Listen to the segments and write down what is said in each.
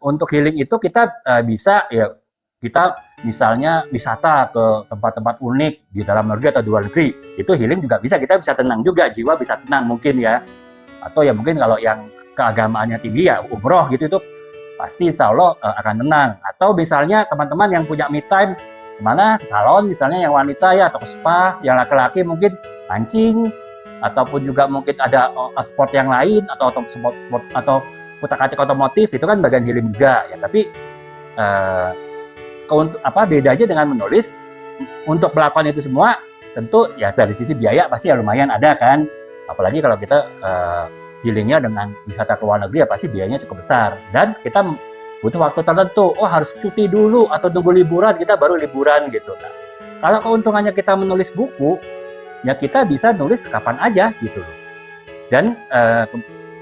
untuk healing itu kita bisa ya kita misalnya wisata ke tempat-tempat unik di dalam negeri atau luar negeri, itu healing juga bisa, kita bisa tenang juga, jiwa bisa tenang mungkin ya. Atau ya mungkin kalau yang keagamaannya tinggi ya umroh gitu, itu pasti insya Allah akan tenang. Atau misalnya teman-teman yang punya me time, kemana, ke salon misalnya yang wanita ya, atau ke spa, yang laki-laki mungkin mancing, ataupun juga mungkin ada sport yang lain, atau sport atau utak-atik otomotif, itu kan bagian healing juga ya. Tapi bedanya dengan menulis, untuk melakukan itu semua tentu ya dari sisi biaya pasti ya lumayan ada kan, apalagi kalau kita healingnya dengan wisata ke luar negeri ya pasti biayanya cukup besar, dan kita butuh waktu tertentu, harus cuti dulu atau tunggu liburan kita baru liburan gitu. Nah, kalau keuntungannya kita menulis buku, ya kita bisa nulis kapan aja gitu loh, dan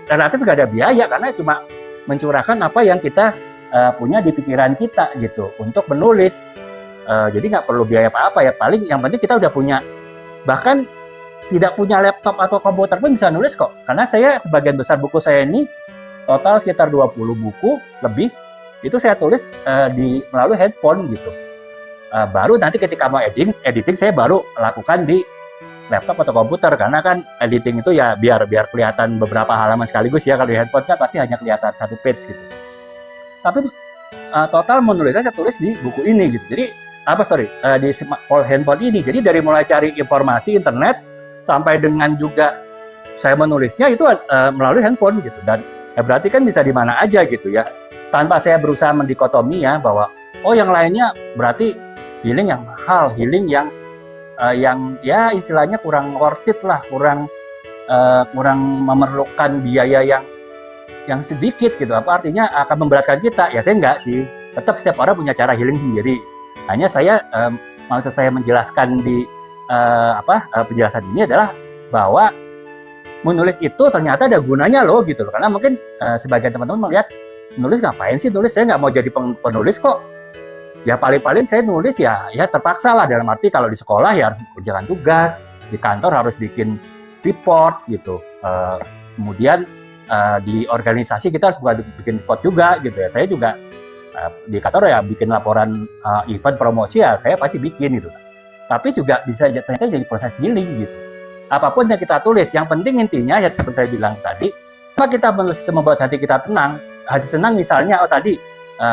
relatif gak ada biaya karena cuma mencurahkan apa yang kita punya di pikiran kita gitu untuk menulis. Jadi nggak perlu biaya apa-apa ya, paling yang penting kita udah punya, bahkan tidak punya laptop atau komputer pun bisa nulis kok, karena saya sebagian besar buku saya ini total sekitar 20 buku lebih itu saya tulis melalui handphone gitu. Baru nanti ketika mau editing saya baru lakukan di laptop atau komputer, karena kan editing itu ya biar kelihatan beberapa halaman sekaligus ya, kalau di handphone kan pasti hanya kelihatan satu page gitu. Tapi total menulisnya saya tulis di buku ini gitu. Jadi di handphone ini. Jadi dari mulai cari informasi internet sampai dengan juga saya menulisnya itu melalui handphone gitu. Dan ya berarti kan bisa di mana aja gitu ya. Tanpa saya berusaha mendikotomi ya bahwa yang lainnya berarti healing yang mahal, healing yang ya istilahnya kurang worth it lah, kurang memerlukan biaya yang sedikit gitu. Apa artinya akan memberatkan kita? Ya saya enggak sih. Tetap setiap orang punya cara healing sendiri. Hanya saya maksud saya menjelaskan di penjelasan ini adalah bahwa menulis itu ternyata ada gunanya loh gitu loh. Karena mungkin sebagian teman-teman melihat nulis ngapain sih nulis, saya nggak mau jadi penulis kok. Ya paling-paling saya nulis ya terpaksa lah, dalam arti kalau di sekolah ya harus mengerjakan tugas, di kantor harus bikin report gitu. Kemudian di organisasi kita harus bikin report juga gitu ya. Saya juga di kantor ya bikin laporan event promosi ya saya pasti bikin gitu. Tapi juga bisa ternyata jadi proses healing gitu. Apapun yang kita tulis, yang penting intinya ya seperti saya bilang tadi, apa kita menulis itu membuat hati kita tenang. Hati tenang misalnya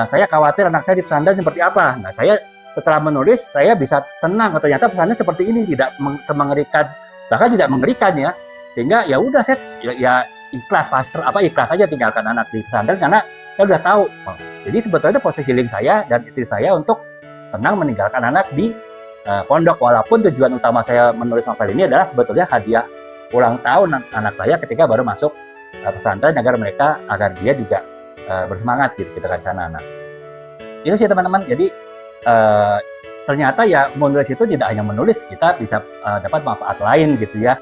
saya khawatir anak saya di pesantren seperti apa. Nah saya setelah menulis saya bisa tenang, ternyata pesantren seperti ini, tidak semengerikan, bahkan tidak mengerikan ya. Sehingga ya udah saya ya ikhlas aja tinggalkan anak di pesantren karena saya udah tahu. Jadi sebetulnya proses healing saya dan istri saya untuk tenang meninggalkan anak di pondok, walaupun tujuan utama saya menulis novel ini adalah sebetulnya hadiah ulang tahun anak saya ketika baru masuk pesantren, agar dia juga bersemangat gitu kita kasih anak-anak. Itu sih teman-teman. Jadi ternyata ya menulis itu tidak hanya menulis, kita bisa dapat manfaat lain gitu ya.